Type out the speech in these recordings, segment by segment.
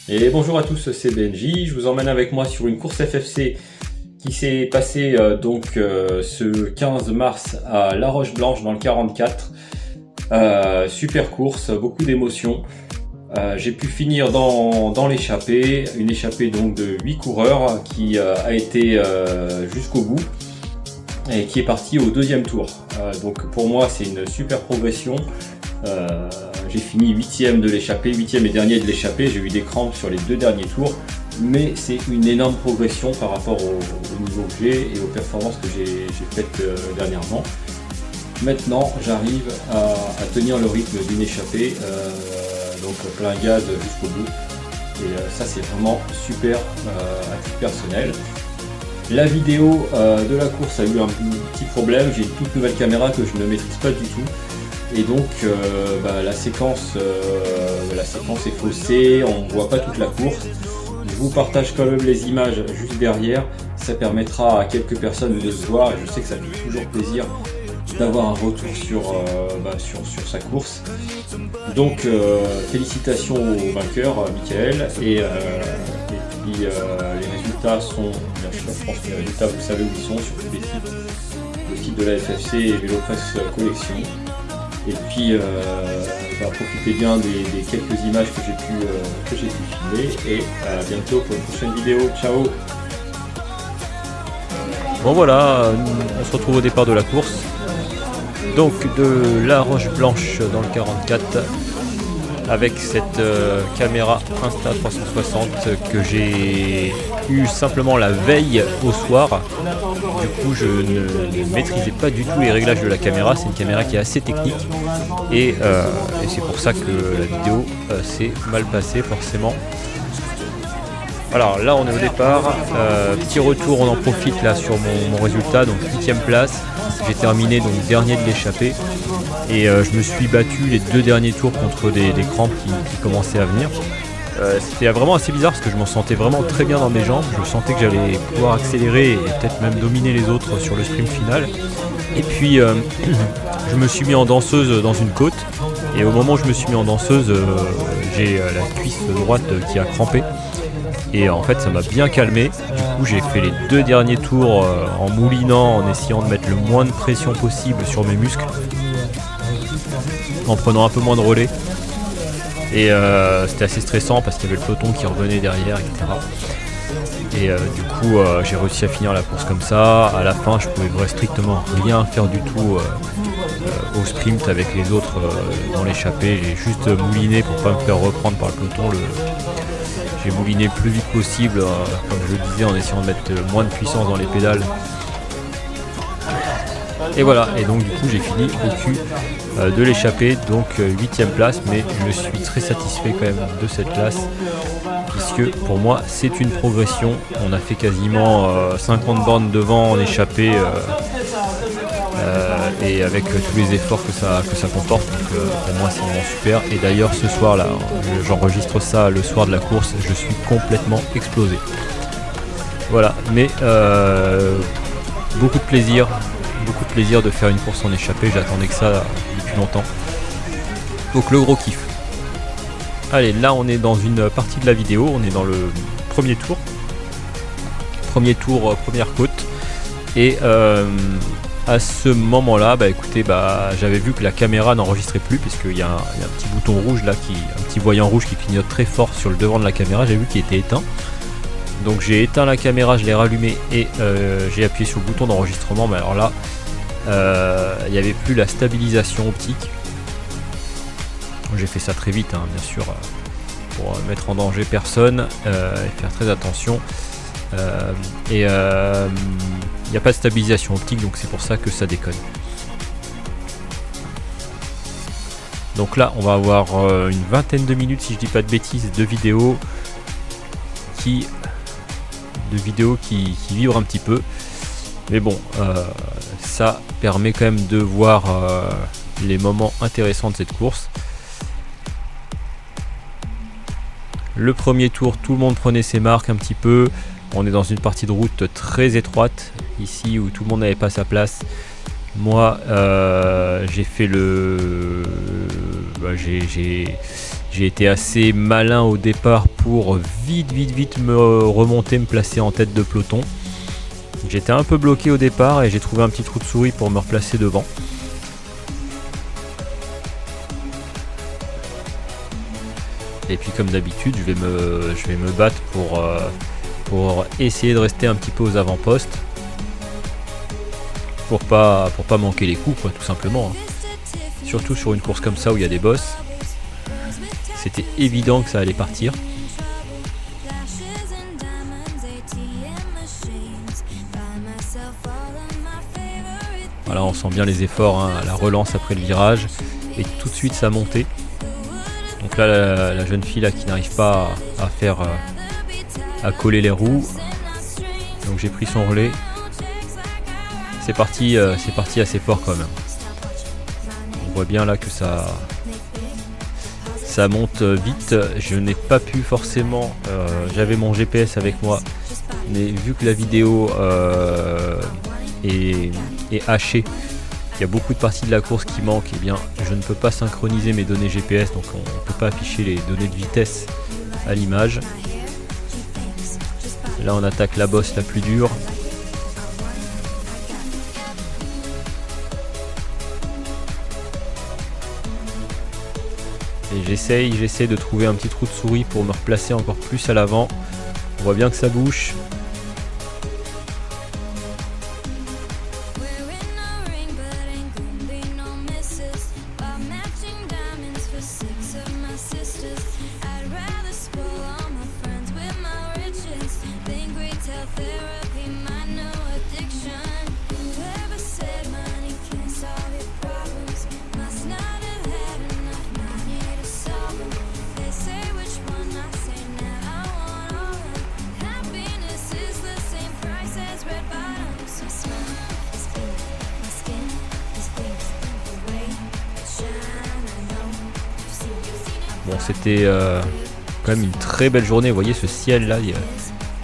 Et bonjour à tous, c'est Benji. Je vous emmène avec moi sur une course FFC qui s'est passée ce 15 mars à La Roche-Blanche dans le 44. Super course, beaucoup d'émotions. J'ai pu finir dans l'échappée, une échappée donc de 8 coureurs qui a été jusqu'au bout et qui est parti au deuxième tour. Donc pour moi c'est une super progression. J'ai fini 8ème de l'échappée, 8ème et dernier de l'échappée. J'ai eu des crampes sur les 2 derniers tours, mais c'est une énorme progression par rapport au niveau que j'ai et aux performances que j'ai faites dernièrement. Maintenant j'arrive à tenir le rythme d'une échappée, donc plein gaz jusqu'au bout, et ça c'est vraiment super à titre personnel. La vidéo de la course a eu un petit problème, j'ai une toute nouvelle caméra que je ne maîtrise pas du tout. Et donc la séquence est faussée, on ne voit pas toute la course. Je vous partage quand même les images juste derrière, ça permettra à quelques personnes de se voir et je sais que ça fait toujours plaisir d'avoir un retour sur sa course. Donc félicitations au vainqueur Michael et puis les résultats sont, bien sûr, je pense que les résultats vous savez où ils sont sur tous les sites, le site de la FFC et Vélopresse Collection. Et puis profitez bien des quelques images que j'ai pu filmer et à bientôt pour une prochaine vidéo. Ciao. Bon voilà, on se retrouve au départ de la course. Donc de La Roche-Blanche dans le 44 avec cette caméra Insta360 que j'ai eu simplement la veille au soir. Du coup je ne maîtrisais pas du tout les réglages de la caméra, c'est une caméra qui est assez technique et c'est pour ça que la vidéo s'est mal passée forcément. Alors là on est au départ, petit retour, on en profite là sur mon résultat, donc 8ème place, j'ai terminé donc dernier de l'échappée et je me suis battu les 2 derniers tours contre des crampes qui commençaient à venir. C'était vraiment assez bizarre parce que je me sentais vraiment très bien dans mes jambes, je sentais que j'allais pouvoir accélérer et peut-être même dominer les autres sur le sprint final. Et puis je me suis mis en danseuse dans une côte et au moment où je me suis mis en danseuse, j'ai la cuisse droite qui a crampé. Et en fait ça m'a bien calmé, du coup j'ai fait les 2 derniers tours en moulinant, en essayant de mettre le moins de pression possible sur mes muscles, en prenant un peu moins de relais. Et c'était assez stressant parce qu'il y avait le peloton qui revenait derrière, etc. Et du coup j'ai réussi à finir la course comme ça. À la fin je pouvais strictement rien faire du tout au sprint avec les autres dans l'échappée. J'ai juste mouliné pour pas me faire reprendre par le peloton. J'ai mouliné le plus vite possible, comme je le disais, en essayant de mettre moins de puissance dans les pédales. Et voilà, et donc du coup j'ai fini au cul de l'échappée, donc 8ème place, mais je suis très satisfait quand même de cette place, puisque pour moi c'est une progression. On a fait quasiment 50 bornes devant en échappée, et avec tous les efforts que ça comporte, donc pour moi c'est vraiment super. Et d'ailleurs ce soir là, j'enregistre ça le soir de la course, je suis complètement explosé. Voilà, mais beaucoup de plaisir de faire une course en échappée, j'attendais que ça depuis longtemps. Donc le gros kiff. Allez, là on est dans une partie de la vidéo, on est dans le premier tour, première côte. Et à ce moment là, écoutez, j'avais vu que la caméra n'enregistrait plus, puisqu'il y a un petit bouton rouge là, un petit voyant rouge qui clignote très fort sur le devant de la caméra, j'ai vu qu'il était éteint. Donc j'ai éteint la caméra, je l'ai rallumée et j'ai appuyé sur le bouton d'enregistrement, mais alors là il n'y avait plus la stabilisation optique. J'ai fait ça très vite, bien sûr, pour mettre en danger personne et faire très attention. Il n'y a pas de stabilisation optique, donc c'est pour ça que ça déconne. Donc là on va avoir une vingtaine de minutes, si je dis pas de bêtises, de vidéos qui vibrent un petit peu, mais bon, ça permet quand même de voir les moments intéressants de cette course. Le premier tour, tout le monde prenait ses marques un petit peu. On est dans une partie de route très étroite ici où tout le monde n'avait pas sa place. Moi j'ai fait J'ai été assez malin au départ pour vite me remonter, me placer en tête de peloton. J'étais un peu bloqué au départ et j'ai trouvé un petit trou de souris pour me replacer devant. Et puis comme d'habitude, je vais me battre pour essayer de rester un petit peu aux avant-postes. Pour pas manquer les coups, quoi, tout simplement. Surtout sur une course comme ça où il y a des bosses. C'était évident que ça allait partir. Voilà, on sent bien les efforts, hein, la relance après le virage. Et tout de suite ça montait. Donc là la jeune fille là, qui n'arrive pas à coller les roues. Donc j'ai pris son relais. C'est parti assez fort quand même. On voit bien là que ça monte vite. Je n'ai pas pu forcément, j'avais mon GPS avec moi, mais vu que la vidéo est hachée, il y a beaucoup de parties de la course qui manquent, et bien je ne peux pas synchroniser mes données GPS, donc on ne peut pas afficher les données de vitesse à l'image. Là on attaque la bosse la plus dure. Et j'essaye de trouver un petit trou de souris pour me replacer encore plus à l'avant. On voit bien que ça bouge. Bon, c'était quand même une très belle journée. Vous voyez ce ciel là,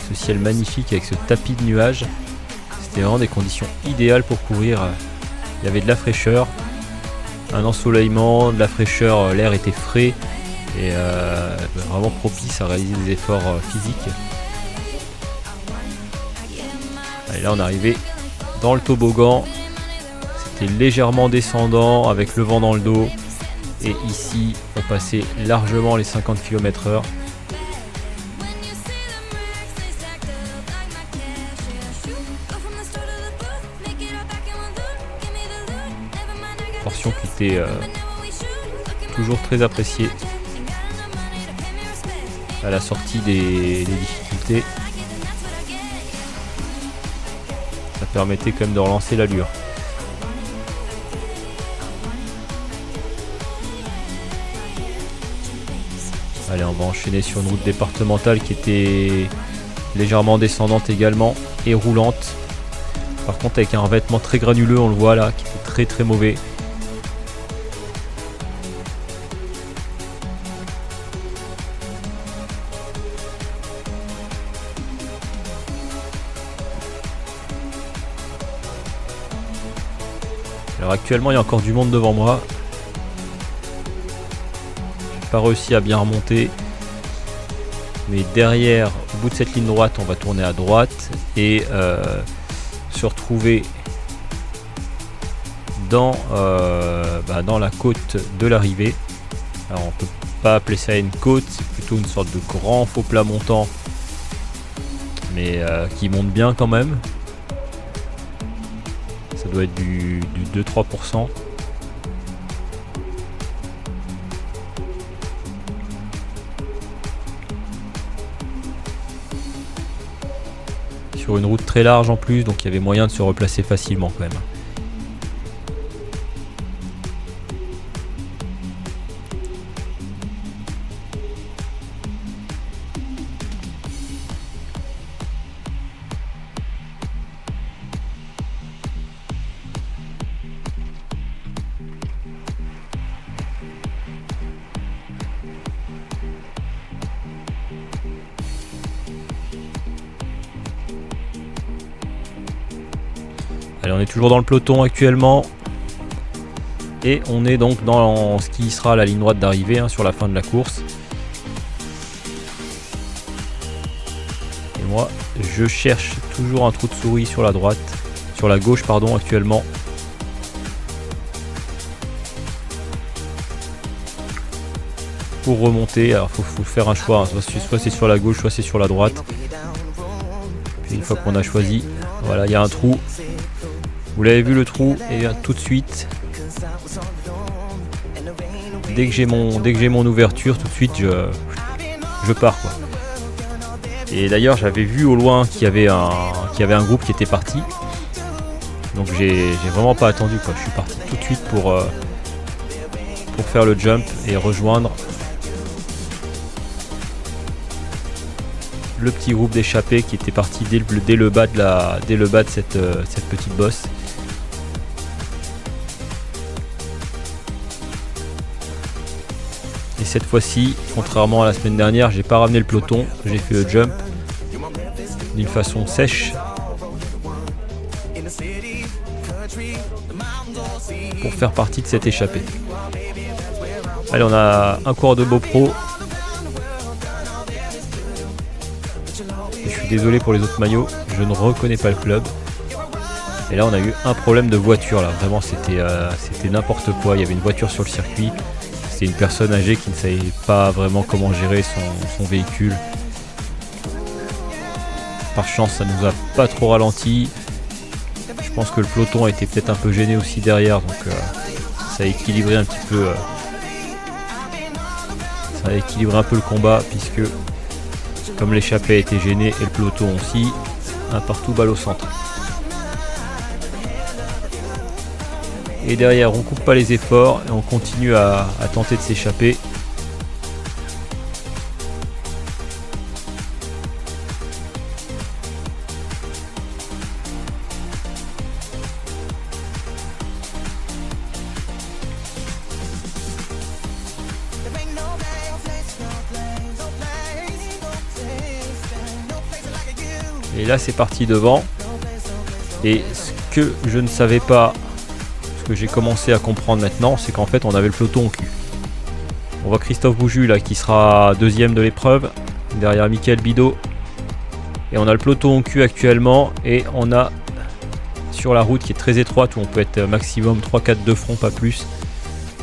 ce ciel magnifique avec ce tapis de nuages. C'était vraiment des conditions idéales pour courir. Il y avait de la fraîcheur, un ensoleillement, de la fraîcheur, l'air était frais et vraiment propice à réaliser des efforts physiques. Allez, là on est arrivé dans le toboggan. C'était légèrement descendant avec le vent dans le dos. Et ici, on passait largement les 50 km/h. Portion qui était toujours très appréciée à la sortie des difficultés. Ça permettait quand même de relancer l'allure. Allez, on va enchaîner sur une route départementale qui était légèrement descendante également et roulante. Par contre avec un revêtement très granuleux, on le voit là, qui était très mauvais. Alors actuellement il y a encore du monde devant moi. Pas réussi à bien remonter, mais derrière, au bout de cette ligne droite, on va tourner à droite et se retrouver dans la côte de l'arrivée. Alors on peut pas appeler ça une côte, c'est plutôt une sorte de grand faux plat montant, mais qui monte bien quand même. Ça doit être du 2-3%. Sur une route très large en plus, donc il y avait moyen de se replacer facilement quand même. Allez, on est toujours dans le peloton actuellement. Et on est donc dans ce qui sera la ligne droite d'arrivée sur la fin de la course. Et moi, je cherche toujours un trou de souris sur la droite, sur la gauche pardon, actuellement. Pour remonter, alors faut faire un choix, soit c'est sur la gauche, soit c'est sur la droite. Puis une fois qu'on a choisi, voilà, il y a un trou. Vous l'avez vu le trou, et bien tout de suite, dès que j'ai mon ouverture, tout de suite je pars quoi. Et d'ailleurs j'avais vu au loin qu'il y avait un groupe qui était parti. Donc j'ai vraiment pas attendu quoi. Je suis parti tout de suite pour faire le jump et rejoindre le petit groupe d'échappés qui était parti dès le bas de cette petite bosse. Et cette fois-ci, contrairement à la semaine dernière, j'ai pas ramené le peloton, j'ai fait le jump d'une façon sèche pour faire partie de cette échappée. Allez, on a un coureur de BoPro. Je suis désolé pour les autres maillots, je ne reconnais pas le club. Et là on a eu un problème de voiture là, vraiment c'était n'importe quoi, il y avait une voiture sur le circuit, c'était une personne âgée qui ne savait pas vraiment comment gérer son véhicule. Par chance ça nous a pas trop ralenti, je pense que le peloton a été peut-être un peu gêné aussi derrière, donc ça a équilibré un petit peu le combat, puisque comme l'échappée a été gênée et le peloton aussi, un partout balle au centre. Et derrière on coupe pas les efforts et on continue à tenter de s'échapper. Et là c'est parti devant. Et ce que je ne savais pas, ce que j'ai commencé à comprendre maintenant, c'est qu'en fait on avait le peloton au cul. On voit Christophe Bouju là qui sera deuxième de l'épreuve, derrière Mickaël Bidot. Et on a le peloton au cul actuellement, et on a sur la route qui est très étroite où on peut être maximum 3-4 de front, pas plus.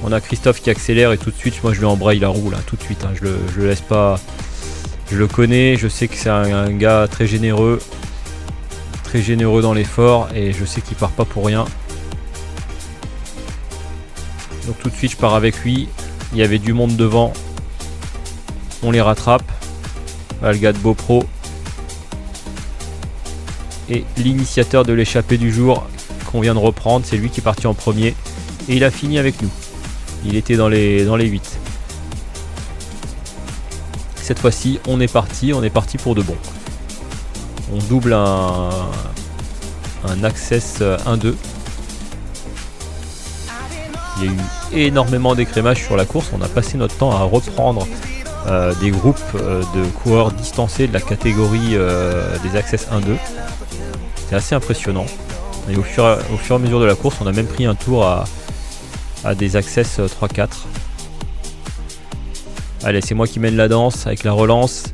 On a Christophe qui accélère et tout de suite moi je lui embraye la roue là, tout de suite, je le laisse pas. Je le connais, je sais que c'est un gars très généreux dans l'effort, et je sais qu'il part pas pour rien. Donc tout de suite je pars avec lui, il y avait du monde devant, on les rattrape. Voilà le gars de BoPro. Et l'initiateur de l'échappée du jour qu'on vient de reprendre, c'est lui qui est parti en premier, et il a fini avec nous. Il était dans les 8. Cette fois-ci, on est parti pour de bon. On double un Access 1-2. Il y a eu énormément d'écrémage sur la course. On a passé notre temps à reprendre des groupes de coureurs distancés de la catégorie des Access 1-2. C'est assez impressionnant. Et au fur et à mesure de la course, on a même pris un tour à des Access 3-4. Allez, c'est moi qui mène la danse avec la relance.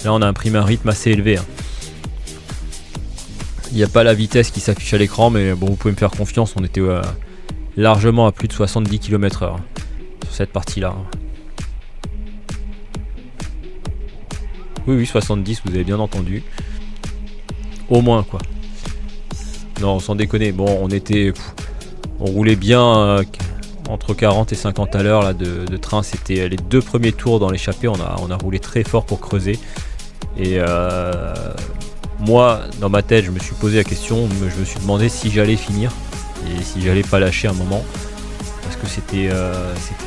Là, on a imprimé un rythme assez élevé. Il n'y a pas la vitesse qui s'affiche à l'écran, mais bon, vous pouvez me faire confiance. On était largement à plus de 70 km/h sur cette partie-là. Oui, 70, vous avez bien entendu. Au moins, quoi. Non, sans déconner. Bon, on roulait bien. Entre 40 et 50 à l'heure de train. C'était les deux premiers tours dans l'échappée, on a roulé très fort pour creuser. Et moi, dans ma tête, je me suis posé la question, je me suis demandé si j'allais finir et si j'allais pas lâcher un moment, parce que c'était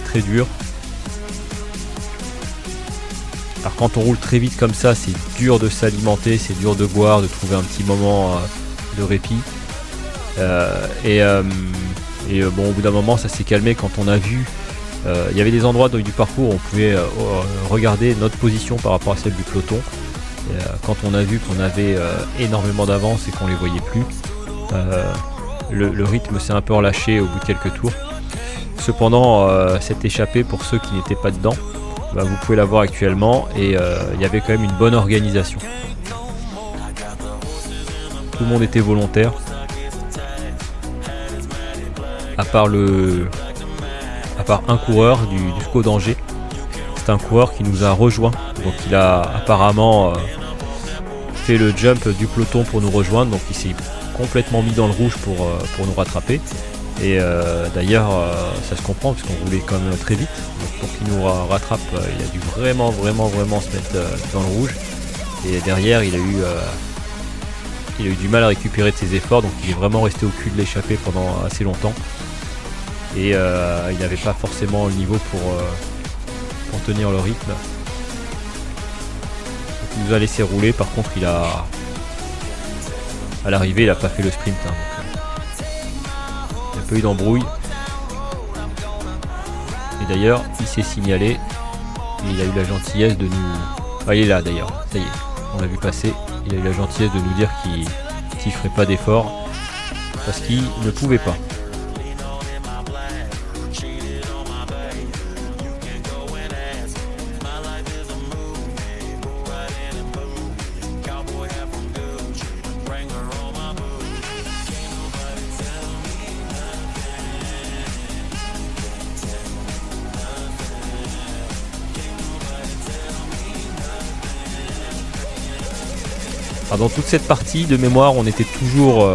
très dur. Alors quand on roule très vite comme ça, c'est dur de s'alimenter, c'est dur de boire, de trouver un petit moment de répit. Bon, au bout d'un moment ça s'est calmé quand on a vu il y avait des endroits du parcours où on pouvait regarder notre position par rapport à celle du peloton. Quand on a vu qu'on avait énormément d'avance et qu'on les voyait plus, le rythme s'est un peu relâché au bout de quelques tours. Cependant, cette échappée, pour ceux qui n'étaient pas dedans, bah, vous pouvez la voir actuellement, et il y avait quand même une bonne organisation. Tout le monde était volontaire, à part un coureur du SCO d'Angers. C'est un coureur qui nous a rejoint, donc il a apparemment fait le jump du peloton pour nous rejoindre, donc il s'est complètement mis dans le rouge pour nous rattraper. Et d'ailleurs ça se comprend parce qu'on roulait quand même très vite, donc pour qu'il nous rattrape il a dû vraiment se mettre dans le rouge, et derrière il a eu du mal à récupérer de ses efforts, donc il est vraiment resté au cul de l'échappée pendant assez longtemps, et il n'avait pas forcément le niveau pour tenir le rythme. Donc il nous a laissé rouler. Par contre à l'arrivée il n'a pas fait le sprint, hein, il n'y a pas eu d'embrouille, et d'ailleurs il s'est signalé et il a eu la gentillesse de nous... Ah, il est là d'ailleurs, ça y est, on l'a vu passer. Il a eu la gentillesse de nous dire qu'il ne ferait pas d'effort parce qu'il ne pouvait pas. Alors, dans toute cette partie de mémoire, on était toujours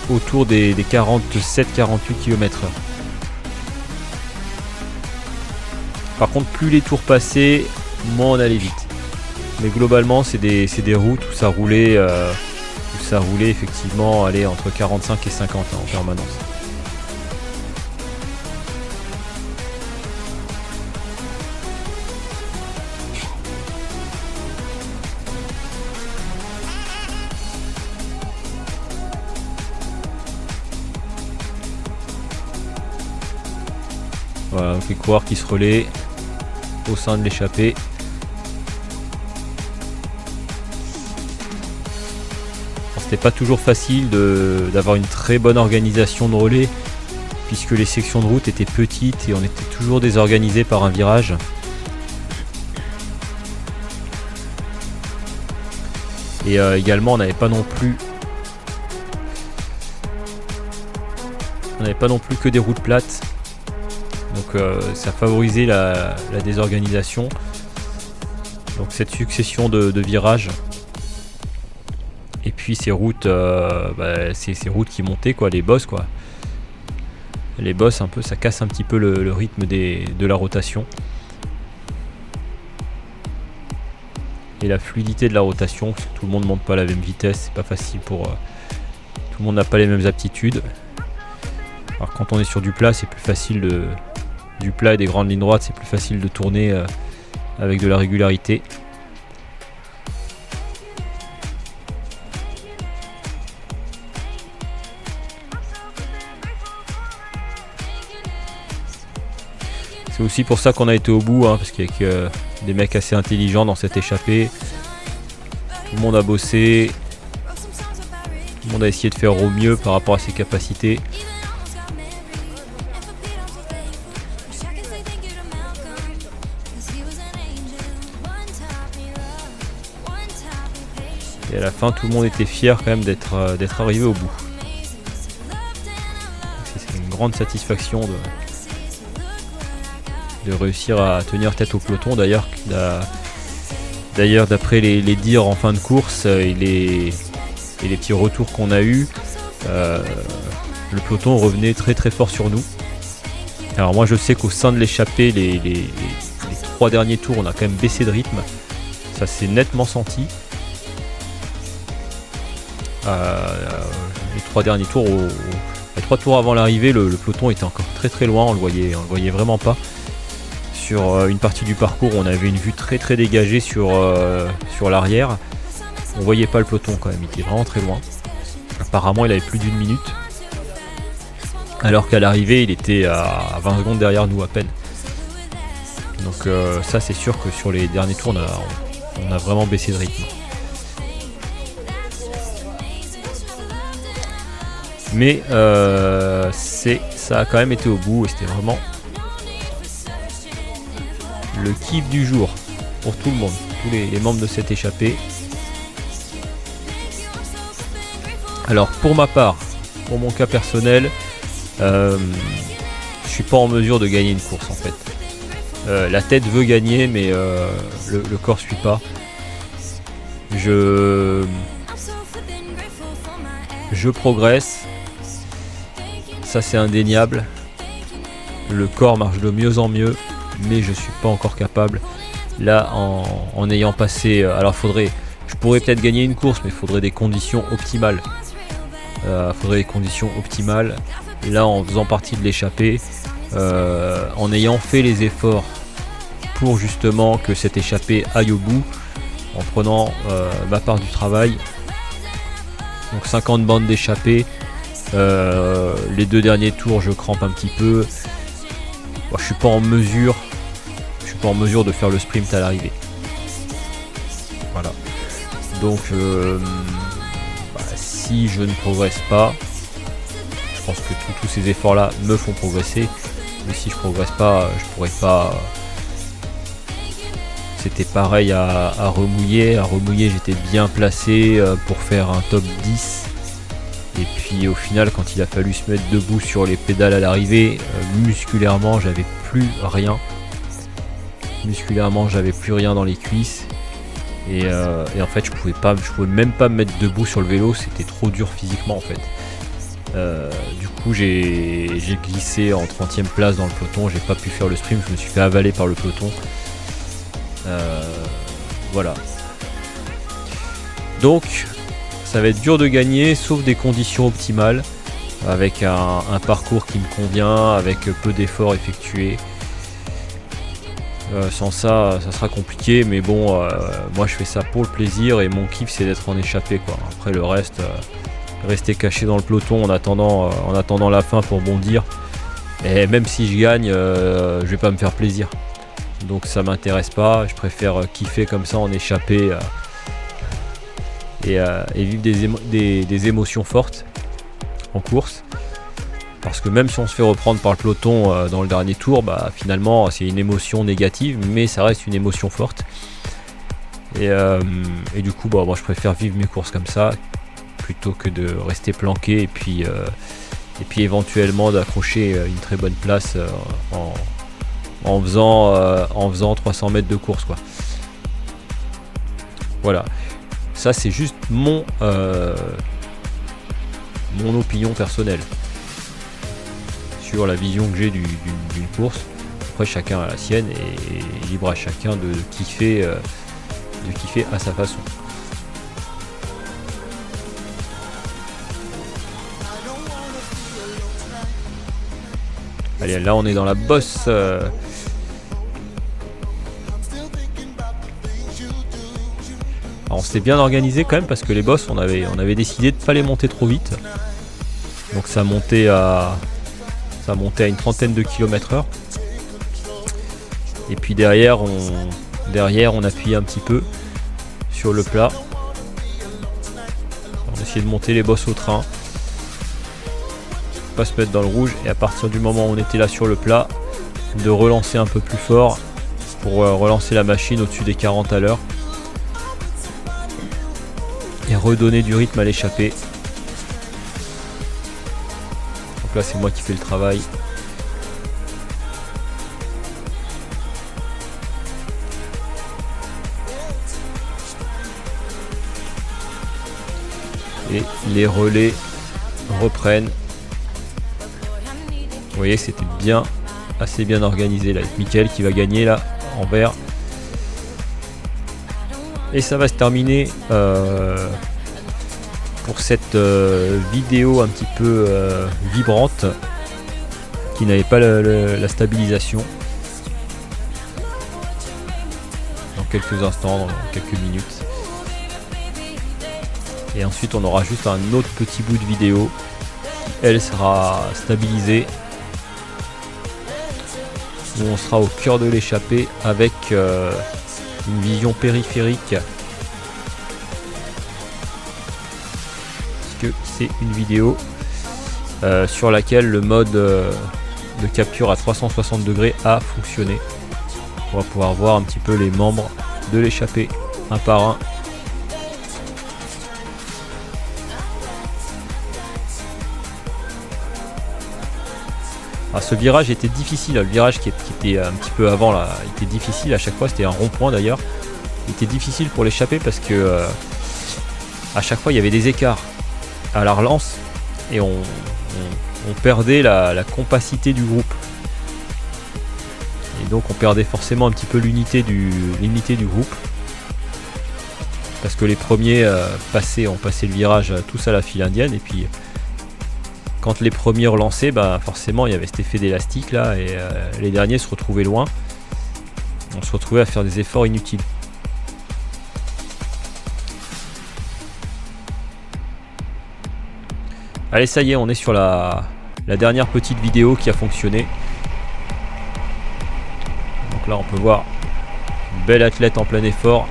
autour des 47-48 km/h. Par contre, plus les tours passaient, moins on allait vite. Mais globalement, c'est des routes où ça roulait effectivement entre 45 et 50 en permanence. Voilà, donc les coureurs qui se relaient au sein de l'échappée. C'était pas toujours facile d'avoir une très bonne organisation de relais, puisque les sections de route étaient petites et on était toujours désorganisé par un virage. Et également on n'avait pas non plus que des routes plates. Donc ça favorisait la désorganisation. Donc cette succession de virages. Et puis ces routes, ces routes qui montaient, quoi, les bosses, quoi. Les bosses, un peu, ça casse un petit peu le rythme de la rotation. Et la fluidité de la rotation, parce que tout le monde ne monte pas à la même vitesse, c'est pas facile pour... tout le monde n'a pas les mêmes aptitudes. Alors quand on est sur du plat, c'est plus facile du plat et des grandes lignes droites, c'est plus facile de tourner avec de la régularité. C'est aussi pour ça qu'on a été au bout, hein, parce qu'il y a que des mecs assez intelligents dans cette échappée. Tout le monde a bossé, tout le monde a essayé de faire au mieux par rapport à ses capacités. Et à la fin, tout le monde était fier quand même d'être arrivé au bout. C'est une grande satisfaction de réussir à tenir tête au peloton. D'ailleurs d'après les dires en fin de course et les petits retours qu'on a eu, le peloton revenait très très fort sur nous. Alors moi je sais qu'au sein de l'échappée, les 3 derniers tours, on a quand même baissé de rythme. Ça s'est nettement senti. Les 3 derniers tours, les 3 tours avant l'arrivée, le peloton était encore très très loin, on le voyait vraiment pas. Sur une partie du parcours, on avait une vue très très dégagée sur l'arrière. On voyait pas le peloton quand même, il était vraiment très loin. Apparemment il avait plus d'1 minute. Alors qu'à l'arrivée il était à 20 secondes derrière nous à peine. Donc ça c'est sûr que sur les derniers tours on a vraiment baissé de rythme. Mais ça a quand même été au bout et c'était vraiment le kiff du jour pour tout le monde, tous les membres de cette échappée. Alors pour ma part, pour mon cas personnel, je suis pas en mesure de gagner une course en fait. La tête veut gagner mais le corps suit pas. Je progresse, ça c'est indéniable. Le corps marche de mieux en mieux, mais je suis pas encore capable. Là, en ayant passé, alors je pourrais peut-être gagner une course, mais il faudrait des conditions optimales. Là, en faisant partie de l'échappée, en ayant fait les efforts pour justement que cette échappée aille au bout, en prenant ma part du travail. Donc 50 bandes d'échappée. Les 2 derniers tours, je crampe un petit peu. Bon, je suis pas en mesure de faire le sprint à l'arrivée. Voilà. Donc si je ne progresse pas, je pense que tous ces efforts là me font progresser. Mais si je progresse pas, je pourrais pas. C'était pareil à Remouillet. À Remouillet, j'étais bien placé pour faire un top 10. Et puis au final, quand il a fallu se mettre debout sur les pédales à l'arrivée, musculairement, j'avais plus rien. J'avais plus rien dans les cuisses. Et en fait, je pouvais même pas me mettre debout sur le vélo. C'était trop dur physiquement en fait. Du coup, j'ai glissé en 30e place dans le peloton. J'ai pas pu faire le sprint. Je me suis fait avaler par le peloton. Voilà. Donc ça va être dur de gagner sauf des conditions optimales, avec un parcours qui me convient, avec peu d'efforts effectués. Sans ça sera compliqué, mais bon, moi je fais ça pour le plaisir et mon kiff c'est d'être en échappée quoi. Après le reste, rester caché dans le peloton en attendant la fin pour bondir, et même si je gagne, je vais pas me faire plaisir. Donc ça m'intéresse pas, je préfère kiffer comme ça en échappée et vivre des émotions fortes en course. Parce que même si on se fait reprendre par le peloton dans le dernier tour, bah finalement c'est une émotion négative, mais ça reste une émotion forte. Et du coup, bah, moi je préfère vivre mes courses comme ça plutôt que de rester planqué et puis éventuellement d'accrocher une très bonne place en faisant 300 mètres de course quoi. Voilà, ça c'est juste mon opinion personnelle sur la vision que j'ai d'une course. Après chacun a la sienne et libre à chacun de kiffer à sa façon. Allez, là on est dans la bosse. Alors, on s'était bien organisé quand même parce que les bosses on avait décidé de pas les monter trop vite. Donc ça montait à une trentaine de km/h. Et puis derrière on appuyait un petit peu sur le plat. On essayait de monter les bosses au train, pas se mettre dans le rouge, et à partir du moment où on était là sur le plat, de relancer un peu plus fort pour relancer la machine au-dessus des 40 à l'heure et redonner du rythme à l'échappée. Donc là c'est moi qui fais le travail. Et les relais reprennent. Vous voyez, c'était assez bien organisé là, avec Mickaël qui va gagner là en vert. Et ça va se terminer pour cette vidéo un petit peu vibrante qui n'avait pas la stabilisation. Dans quelques instants, dans quelques minutes. Et ensuite on aura juste un autre petit bout de vidéo qui elle sera stabilisée, où on sera au cœur de l'échappée avec une vision périphérique, parce que c'est une vidéo sur laquelle le mode de capture à 360 degrés a fonctionné. On va pouvoir voir un petit peu les membres de l'échappée un par un. Ce virage était difficile, le virage qui était un petit peu avant là, était difficile à chaque fois, c'était un rond-point d'ailleurs. Il était difficile pour l'échapper parce que à chaque fois il y avait des écarts à la relance et on perdait la compacité du groupe. Et donc on perdait forcément un petit peu l'unité du groupe. Parce que les premiers ont passé le virage tous à la file indienne et puis quand les premiers relançaient, forcément il y avait cet effet d'élastique là et les derniers se retrouvaient loin. On se retrouvait à faire des efforts inutiles. Allez, ça y est, on est sur la dernière petite vidéo qui a fonctionné. Donc là on peut voir une belle athlète en plein effort.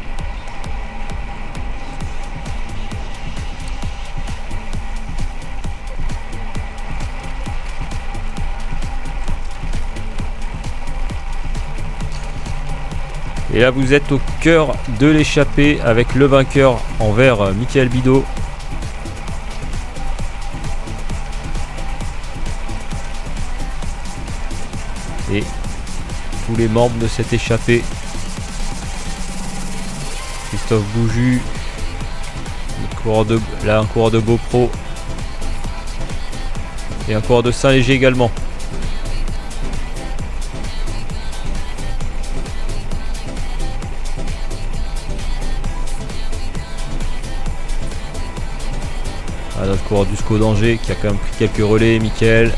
Et là vous êtes au cœur de l'échappée avec le vainqueur en vert, Michael Bido. Et tous les membres de cette échappée. Christophe Bouju, un coureur de Beaupro et un coureur de Saint-Léger également. Notre coureur du SCO d'Angers qui a quand même pris quelques relais, Mickaël.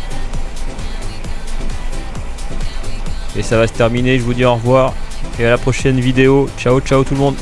Et ça va se terminer, je vous dis au revoir et à la prochaine vidéo. Ciao ciao tout le monde.